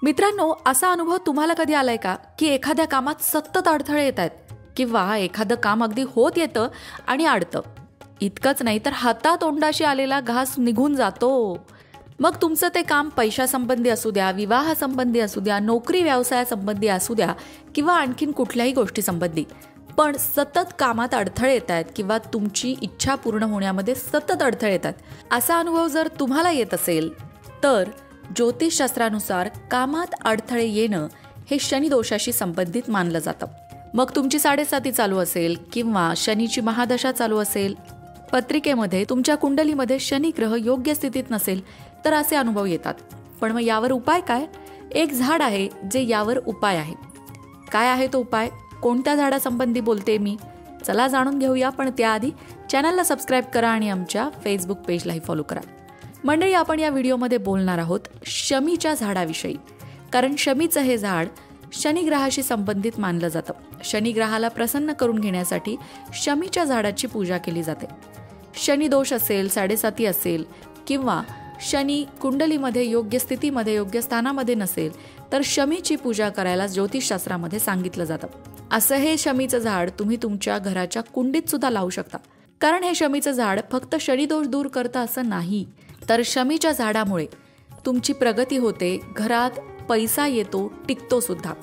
मित्रांनो, असा अनुभव तुम्हाला कधी आलाय का की एखाद्या कामात सतत अडथळे येत आहेत किंवा एखादं काम अगदी होत येतं आणि अडतं. इतकंच नाही तर हातातोंडाशी आलेला घास निघून जातो. मग तुमचं ते काम पैशासंबंधी असू द्या, विवाहासंबंधी असू द्या, नोकरी व्यवसायासंबंधी असू द्या किंवा आणखीन कुठल्याही गोष्टीसंबंधी, पण सतत कामात अडथळे येत आहेत किंवा तुमची इच्छा पूर्ण होण्यामध्ये सतत अडथळे येतात, असा अनुभव जर तुम्हाला येत असेल तर ज्योतिषशास्त्रानुसार कामात अडथळे येणं हे शनिदोषाशी संबंधित मानलं जातं. मग तुमची 7.5 चालू असेल किंवा शनीची महादशा चालू असेल, पत्रिकेमध्ये तुमच्या कुंडलीमध्ये शनी ग्रह योग्य स्थितीत नसेल तर असे अनुभव येतात. पण मग यावर उपाय काय? एक झाड आहे जे यावर उपाय आहे. काय आहे तो उपाय? कोणत्या झाडासंबंधी बोलते मी? चला जाणून घेऊया. पण त्याआधी चॅनलला सबस्क्राईब करा आणि आमच्या फेसबुक पेजलाही फॉलो करा. मंडळी, आपण या व्हिडिओमध्ये बोलणार आहोत शमीच्या झाडाविषयी. कारण शमीचं हे झाड शनिग्रहाशी संबंधित मानलं जातं. शनिग्रहाला प्रसन्न करून घेण्यासाठी शमीच्या झाडाची पूजा केली जाते. शनी दोष असेल, 7.5 असेल किंवा शनी कुंडलीमध्ये योग्य स्थितीमध्ये योग्य स्थानामध्ये नसेल तर शमीची पूजा करायला ज्योतिषशास्त्रामध्ये सांगितलं जातं. असं हे शमीचं झाड तुम्ही तुमच्या घराच्या कुंडीत सुद्धा लावू शकता. कारण हे शमीचं झाड फक्त शनिदोष दूर करतं असं नाही, तर शमीच्या झाडामुळे तुमची प्रगती होते, घरात पैसा येतो, टिकतो सुद्धा.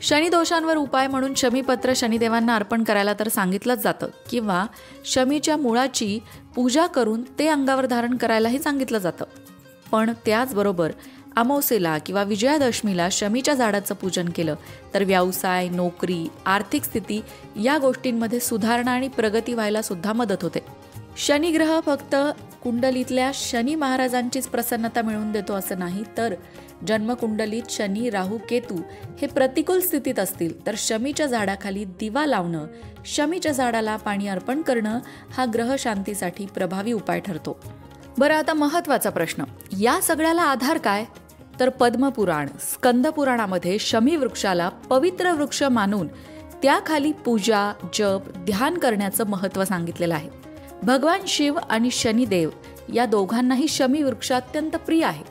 शनिदोषांवर उपाय म्हणून शमीपत्र शनिदेवांना अर्पण करायला तर सांगितलंच जातं किंवा शमीच्या मुळाची पूजा करून ते अंगावर धारण करायलाही सांगितलं जातं. पण त्याचबरोबर अमावस्येला किंवा विजयादशमीला शमीच्या झाडाचं पूजन केलं तर व्यवसाय, नोकरी, आर्थिक स्थिती या गोष्टींमध्ये सुधारणा आणि प्रगती व्हायला सुद्धा मदत होते. शनिग्रह फक्त कुंडलीतल्या शनी महाराजांचीच प्रसन्नता मिळवून देतो असं नाही, तर जन्मकुंडलीत शनी, राहू, केतू हे प्रतिकूल स्थितीत असतील तर शमीच्या झाडाखाली दिवा लावणं, शमीच्या झाडाला पाणी अर्पण करणं हा ग्रह शांतीसाठी प्रभावी उपाय ठरतो. बरं, आता महत्त्वाचा प्रश्न, या सगळ्याला आधार काय? तर पद्मपुराण, स्कंदपुराणामध्ये शमी वृक्षाला पवित्र वृक्ष मानून त्याखाली पूजा, जप, ध्यान करण्याचं महत्त्व सांगितलेलं आहे. भगवान शिव आणि शनिदेव या दोघांनाही शमी वृक्ष अत्यंत प्रिय आहे.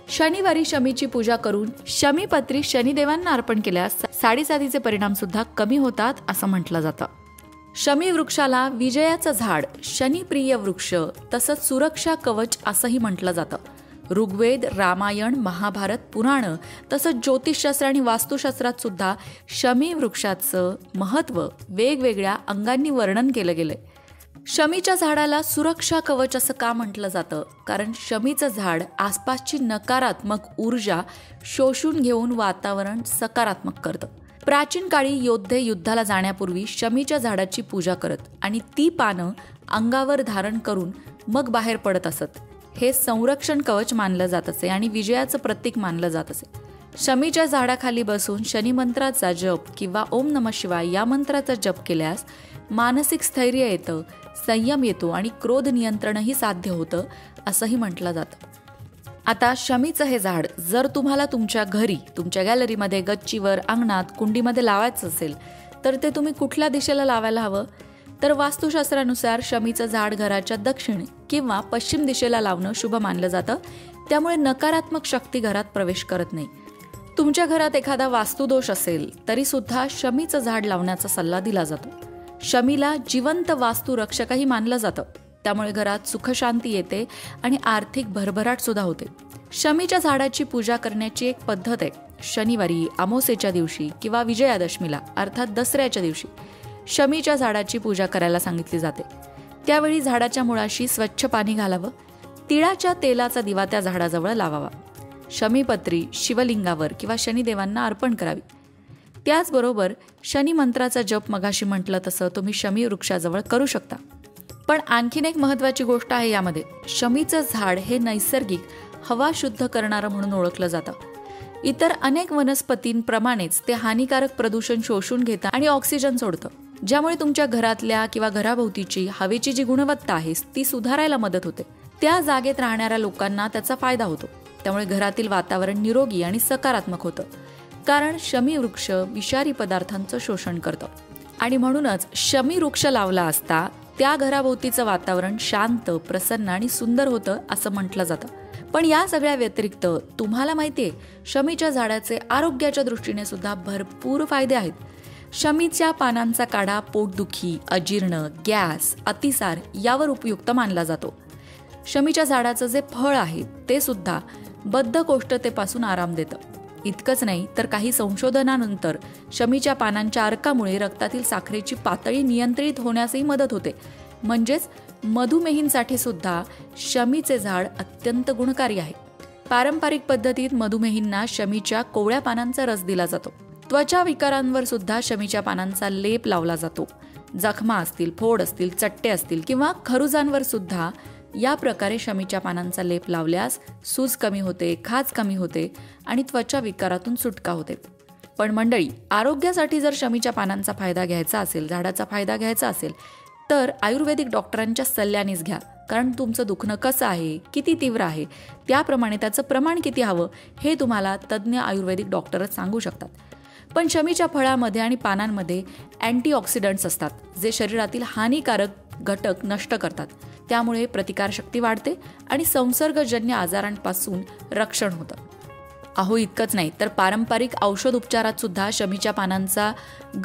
शनिवारी शमीची पूजा करून शमीपत्री शनिदेवांना अर्पण केल्यास 7.5चे परिणाम सुद्धा कमी होतात असं म्हटलं जातं. शमी वृक्षाला विजयाचं झाड, शनिप्रिय वृक्ष तसंच सुरक्षा कवच असंही म्हटलं जातं. ऋग्वेद, रामायण, महाभारत, पुराण तसंच ज्योतिषशास्त्र आणि वास्तुशास्त्रात सुद्धा शमी वृक्षाचं महत्त्व वेगवेगळ्या अंगांनी वर्णन केलं गेलंय. शमीच्या झाडाला सुरक्षा कवच असं का म्हटलं जातं? कारण शमीचं झाड आसपासची नकारात्मक ऊर्जा शोषून घेऊन वातावरण सकारात्मक करतं. प्राचीन काळी योद्धे युद्धाला जाण्यापूर्वी शमीच्या झाडाची पूजा करत आणि ती पानं अंगावर धारण करून मग बाहेर पडत असत. हे संरक्षण कवच मानलं जात असे आणि विजयाचं प्रतीक मानलं जात असे. शमीच्या झाडाखाली बसून शनिमंत्राचा जप किंवा ओम नमः शिवाय या मंत्राचा जप केल्यास मानसिक स्थैर्य येतं, संयम येतो आणि क्रोध नियंत्रणही साध्य होतं असंही म्हटलं जातं. आता शमीचं हे झाड जर तुम्हाला तुमच्या घरी, तुमच्या गॅलरीमध्ये, गच्चीवर, अंगणात, कुंडीमध्ये लावायचं असेल तर ते तुम्ही कुठल्या दिशेला लावायला हवं? तर वास्तुशास्त्रानुसार शमीचं झाड घराच्या दक्षिण किंवा पश्चिम दिशेला लावणं शुभ मानलं जातं. त्यामुळे नकारात्मक शक्ती घरात प्रवेश करत नाही. तुमच्या घरात एखादा वास्तुदोष असेल तरी सुद्धा शमीचं झाड लावण्याचा सल्ला दिला जातो. शमीला जिवंत वास्तू रक्षकही मानलं जातं. त्यामुळे घरात सुखशांती येते आणि आर्थिक भरभराट सुद्धा होते. शमीच्या झाडाची पूजा करण्याची एक पद्धत आहे. शनिवारी, अमावस्येच्या दिवशी किंवा विजयादशमीला अर्थात दसऱ्याच्या दिवशी शमीच्या झाडाची पूजा करायला सांगितली जाते. त्यावेळी झाडाच्या मुळाशी स्वच्छ पाणी घालावं, तिळाच्या तेलाचा दिवा त्या झाडाजवळ लावावा, शमीपत्री शिवलिंगावर किंवा शनिदेवांना अर्पण करावी. त्याचबरोबर शनी मंत्राचा जप मगाशी म्हटलं तसं तुम्ही शमी वृक्षाजवळ करू शकता. पण आणखीन एक महत्त्वाची गोष्ट आहे यामध्ये, शमीचं झाड हे नैसर्गिक हवा शुद्ध करणारं म्हणून ओळखलं जातं. इतर अनेक वनस्पतींप्रमाणेच ते हानिकारक प्रदूषण शोषून घेतं आणि ऑक्सिजन सोडतं, ज्यामुळे तुमच्या घरातल्या किंवा घराभोवतीची हवेची जी गुणवत्ता आहे ती सुधारायला मदत होते. त्या जागेत राहणाऱ्या लोकांना त्याचा फायदा होतो. त्यामुळे घरातील वातावरण निरोगी आणि सकारात्मक होतं. कारण शमी वृक्ष विषारी पदार्थांचं शोषण करतं आणि म्हणूनच शमी वृक्ष लावला असता त्या घराभोवतीचं वातावरण शांत, प्रसन्न आणि सुंदर होतं असं म्हटलं जातं. पण या सगळ्या व्यतिरिक्त तुम्हाला माहितीये, शमीच्या झाडाचे आरोग्याच्या दृष्टीने सुद्धा भरपूर फायदे आहेत. शमीच्या पानांचा काढा पोटदुखी, अजीर्ण, गॅस, अतिसार यावर उपयुक्त मानला जातो. शमीच्या झाडाचं जे फळ आहे ते सुद्धा बद्धकोष्ठतेपासून आराम देतं. इतकंच नाही तर काही संशोधनानंतर शमीच्या पानांच्या अर्कामुळे रक्तातील साखरेची पातळी नियंत्रित होण्यासही मदत होते. म्हणजेच मधुमेहींसाठी सुद्धा शमीचे झाड अत्यंत गुणकारी आहे. पारंपरिक पद्धतीत मधुमेहींना शमीच्या कोवळ्या पानांचा रस दिला जातो. त्वचा विकारांवर सुद्धा शमीच्या पानांचा लेप लावला जातो. जखमा असतील, फोड असतील, चट्टे असतील किंवा खरुजांवर सुद्धा या प्रकारे शमीच्या पानांचा लेप लावल्यास सूज कमी होते, खाज कमी होते आणि त्वचा विकारातून सुटका होते. पण मंडळी, आरोग्यासाठी जर शमीच्या पानांचा फायदा घ्यायचा असेल, झाडाचा फायदा घ्यायचा असेल तर आयुर्वेदिक डॉक्टरांच्या सल्ल्यानेच घ्या. कारण तुमचं दुखणं कसं आहे, किती तीव्र आहे, त्याप्रमाणे त्याचं प्रमाण किती हवं हे तुम्हाला तज्ज्ञ आयुर्वेदिक डॉक्टरच सांगू शकतात. पण शमीच्या फळामध्ये आणि पानांमध्ये अँटीऑक्सिडंट्स असतात, जे शरीरातील हानिकारक घटक नष्ट करतात. त्यामुळे प्रतिकारशक्ती वाढते आणि संसर्गजन्य आजारांपासून रक्षण होतं. अहो, इतकंच नाही तर पारंपरिक औषध उपचारात सुद्धा शमीच्या पानांचा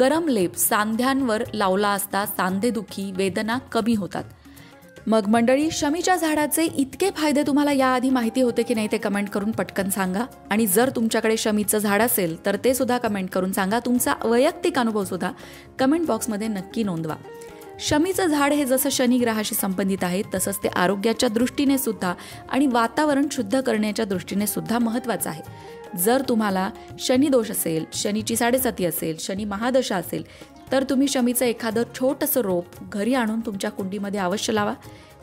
गरम लेप सांध्यांवर लावला असता सांधेदुखी, वेदना कमी होतात. मग मंडळी, शमीच्या झाडाचे इतके फायदे तुम्हाला याआधी माहिती होते की नाही ते कमेंट करून पटकन सांगा. आणि जर तुमच्याकडे शमीचं झाड असेल तर ते सुद्धा कमेंट करून सांगा. तुमचा वैयक्तिक अनुभव सुद्धा कमेंट बॉक्समध्ये नक्की नोंदवा. शमीचं झाड हे जसं शनी ग्रहाशी संबंधित आहे तसंच ते आरोग्याच्या दृष्टीने सुद्धा आणि वातावरण शुद्ध करण्याच्या दृष्टीने सुद्धा महत्त्वाचं आहे. जर तुम्हाला शनी दोष असेल, शनीची 7.5 असेल, शनी महादशा असेल तर तुम्ही शमीचं एखादं छोटंसं रोप घरी आणून तुमच्या कुंडीमध्ये अवश्य लावा.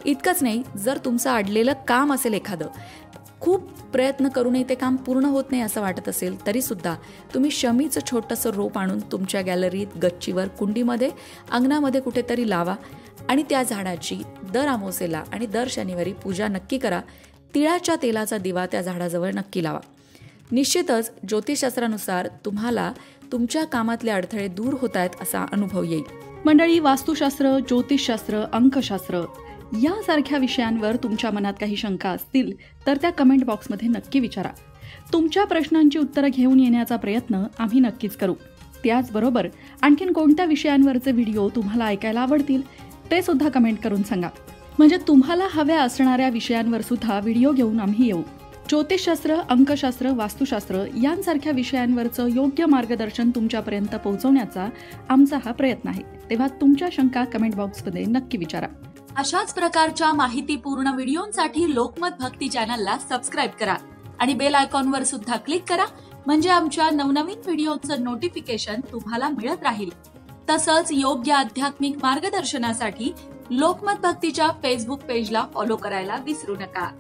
इतकंच नाही, जर तुमचं अडलेलं काम असेल एखादं, खूप प्रयत्न करूनही ते काम पूर्ण होत नाही असं वाटत असेल तरी सुद्धा तुम्ही शमीचं छोटंसं रोप आणून तुमच्या गॅलरीत, गच्चीवर, कुंडीमध्ये, अंगणामध्ये कुठेतरी लावा आणि त्या झाडाची दर अमावास्येला आणि दर शनिवारी पूजा नक्की करा. तिळाच्या तेलाचा दिवा त्या झाडाजवळ नक्की लावा. निश्चितच ज्योतिषशास्त्रानुसार तुम्हाला तुमच्या कामातले अडथळे दूर होत आहेत असा अनुभव येईल. मंडळी, वास्तुशास्त्र, ज्योतिषशास्त्र, अंकशास्त्र यासारख्या विषयांवर तुमच्या मनात काही शंका असतील तर त्या कमेंट बॉक्समध्ये नक्की विचारा. तुमच्या प्रश्नांची उत्तरं घेऊन येण्याचा प्रयत्न आम्ही नक्कीच करू. त्याचबरोबर आणखीन कोणत्या विषयांवरचे व्हिडिओ तुम्हाला ऐकायला आवडतील ते सुद्धा कमेंट करून सांगा. म्हणजे तुम्हाला हव्या असणाऱ्या विषयांवर सुद्धा व्हिडिओ घेऊन आम्ही येऊ. ज्योतिषशास्त्र, अंकशास्त्र, वास्तुशास्त्र यांसारख्या विषयांवरचं योग्य मार्गदर्शन तुमच्यापर्यंत पोहोचवण्याचा आमचा हा प्रयत्न आहे. तेव्हा तुमच्या शंका कमेंट बॉक्समध्ये नक्की विचारा. अशाच प्रकारच्या माहितीपूर्ण व्हिडिओंसाठी लोकमत भक्ती चॅनलला सबस्क्राईब करा आणि बेल आयकॉनवर सुद्धा क्लिक करा. म्हणजे आमच्या नवनवीन व्हिडिओचं नोटिफिकेशन तुम्हाला मिळत राहील. तसंच योग्य आध्यात्मिक मार्गदर्शनासाठी लोकमत भक्तीच्या फेसबुक पेजला फॉलो करायला विसरू नका.